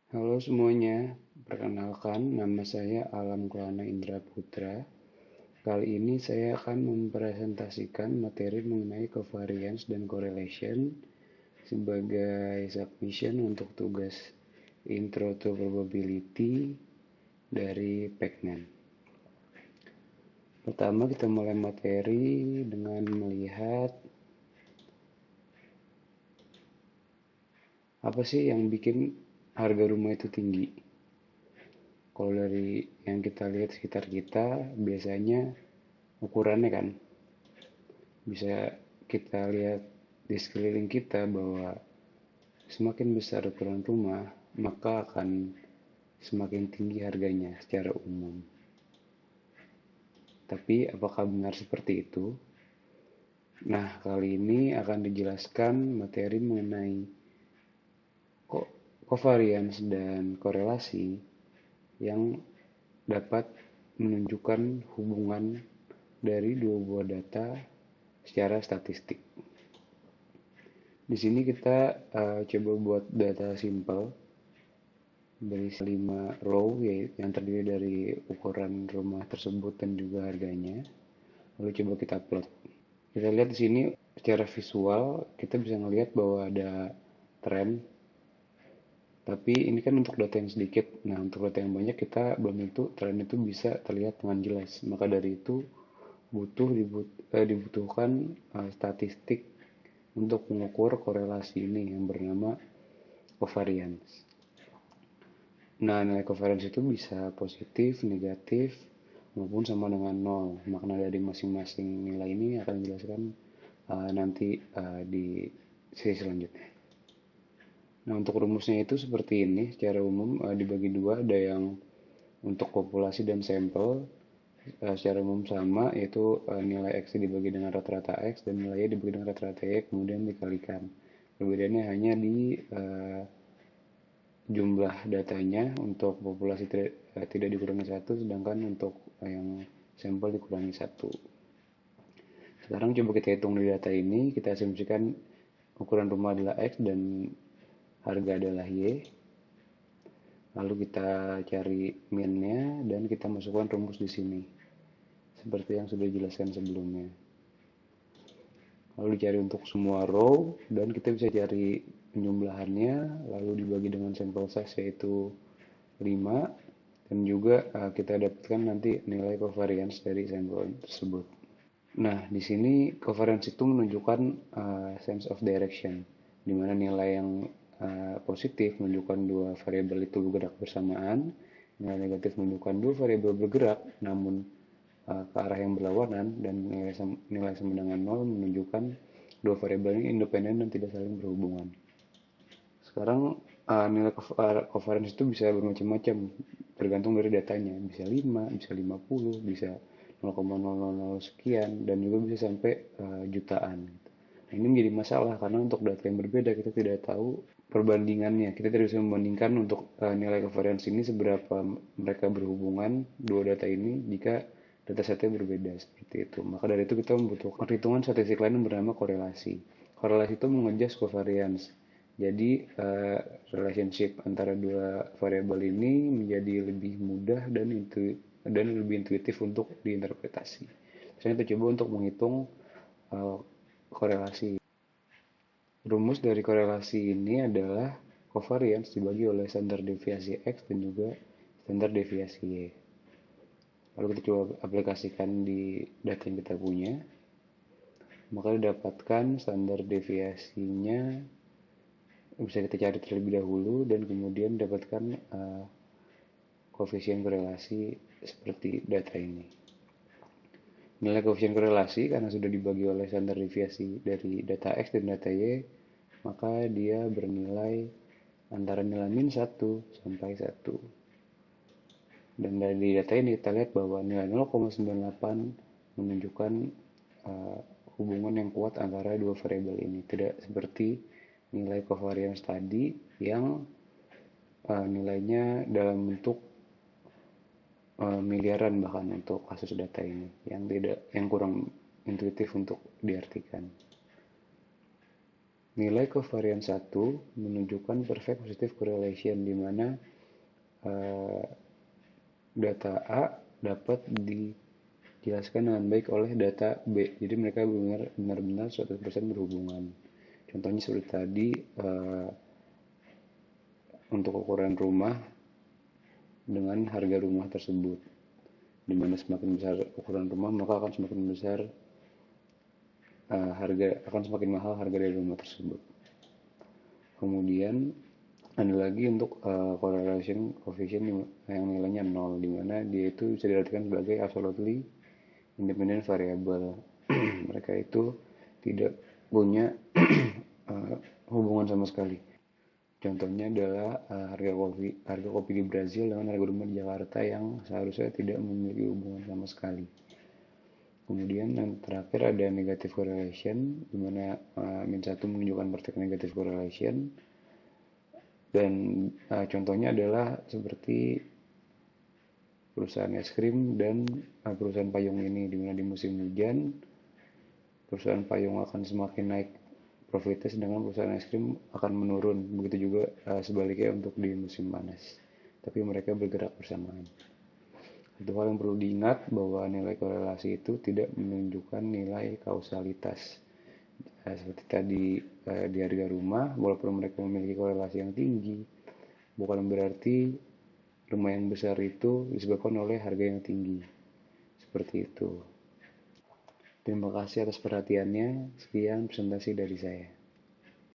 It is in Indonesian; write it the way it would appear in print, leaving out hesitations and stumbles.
Halo semuanya, perkenalkan nama saya Alam Kelana Indra Putra. Kali ini saya akan mempresentasikan materi mengenai covariance dan correlation sebagai submission untuk tugas Intro to Probability dari Pacman. Pertama kita mulai materi dengan melihat apa sih yang bikin harga rumah itu tinggi. Kalau dari yang kita lihat sekitar kita, biasanya ukurannya kan bisa kita lihat di sekeliling kita bahwa semakin besar ukuran rumah, maka akan semakin tinggi harganya secara umum. Tapi apakah benar seperti itu? Nah, kali ini akan dijelaskan materi mengenai covariance dan korelasi yang dapat menunjukkan hubungan dari dua buah data secara statistik. Di sini kita coba buat data simple dari 5 row yang terdiri dari ukuran rumah tersebut dan juga harganya. Lalu coba kita plot. Kita lihat di sini secara visual kita bisa melihat bahwa ada tren. Tapi ini kan untuk data yang sedikit. Nah, untuk data yang banyak kita belum tentu tren itu bisa terlihat dengan jelas. Maka dari itu dibutuhkan statistik untuk mengukur korelasi ini yang bernama covariance. Nah, nilai covariance itu bisa positif, negatif, maupun sama dengan nol. Makna dari masing-masing nilai ini akan dijelaskan nanti di sesi selanjutnya. Nah, untuk rumusnya itu seperti ini. Secara umum dibagi dua, ada yang untuk populasi dan sampel. Secara umum sama, yaitu nilai X dibagi dengan rata-rata X dan nilai Y dibagi dengan rata-rata Y, kemudian dikalikan. Perbedaannya hanya di jumlah datanya. Untuk populasi tidak dikurangi satu, sedangkan untuk yang sampel dikurangi satu. Sekarang coba kita hitung di data ini, kita asumsikan ukuran rumah adalah X dan harga adalah Y. Lalu kita cari min-nya dan kita masukkan rumus di sini, seperti yang sudah dijelaskan sebelumnya. Lalu dicari untuk semua row dan kita bisa cari penjumlahannya, lalu dibagi dengan sampel size yaitu 5, dan juga kita dapatkan nanti nilai covariance dari sampel tersebut. Nah, di sini covariance itu menunjukkan sense of direction, di mana nilai yang positif menunjukkan dua variabel itu bergerak bersamaan, nilai negatif menunjukkan dua variabel bergerak namun ke arah yang berlawanan, dan nilai sama dengan nol menunjukkan dua variabel ini independen dan tidak saling berhubungan. Sekarang nilai covariance itu bisa bermacam-macam tergantung dari datanya. Bisa 5, bisa 50, bisa 0,000 sekian, dan juga bisa sampai jutaan. Nah, ini menjadi masalah karena untuk data yang berbeda kita tidak tahu perbandingannya. Kita tidak bisa membandingkan untuk nilai covariance ini seberapa mereka berhubungan dua data ini jika datasetnya berbeda seperti itu. Maka dari itu kita membutuhkan perhitungan statistik lain yang bernama korelasi. Korelasi itu mengejas covariance. Jadi relationship antara dua variabel ini menjadi lebih mudah dan lebih intuitif untuk diinterpretasi. Misalnya kita coba untuk menghitung uh, korelasi. Rumus dari korelasi ini adalah covariance dibagi oleh standar deviasi X dan juga standar deviasi Y. Lalu kita coba aplikasikan di data yang kita punya, maka didapatkan standar deviasinya bisa kita cari terlebih dahulu dan kemudian dapatkan koefisien korelasi seperti data ini. Nilai koefisien korelasi karena sudah dibagi oleh standar deviasi dari data X dan data Y, maka dia bernilai antara nilai min 1 sampai 1. Dan dari data ini kita lihat bahwa nilai 0,98 menunjukkan hubungan yang kuat antara dua variabel ini. Tidak seperti nilai covariance tadi yang nilainya dalam bentuk miliaran bahkan untuk kasus data ini yang kurang intuitif untuk diartikan. Nilai covariance 1 menunjukkan perfect positive correlation, di mana uh, data A dapat dijelaskan dengan baik oleh data B. Jadi mereka benar-benar 100% berhubungan. Contohnya seperti tadi, untuk ukuran rumah dengan harga rumah tersebut, di mana semakin besar ukuran rumah maka akan semakin besar harga, akan semakin mahal harga dari rumah tersebut. Kemudian ada lagi untuk correlation coefficient yang nilainya 0, di mana dia itu bisa diartikan sebagai absolutely independent variable. Mereka itu tidak punya hubungan sama sekali. Contohnya adalah harga kopi di Brazil dengan harga rumah di Jakarta yang seharusnya tidak memiliki hubungan sama sekali. Kemudian yang terakhir ada negative correlation, di mana min 1 menunjukkan perfect negative correlation. Dan contohnya adalah seperti perusahaan es krim dan perusahaan payung ini, di mana di musim hujan perusahaan payung akan semakin naik profitnya, sedangkan perusahaan es krim akan menurun. Begitu juga sebaliknya untuk di musim panas. Tapi mereka bergerak bersamaan. Satu hal yang perlu diingat bahwa nilai korelasi itu tidak menunjukkan nilai kausalitas. Seperti tadi di harga rumah, walaupun mereka memiliki korelasi yang tinggi, bukan berarti rumah yang besar itu disebabkan oleh harga yang tinggi. Seperti itu. Terima kasih atas perhatiannya. Sekian presentasi dari saya.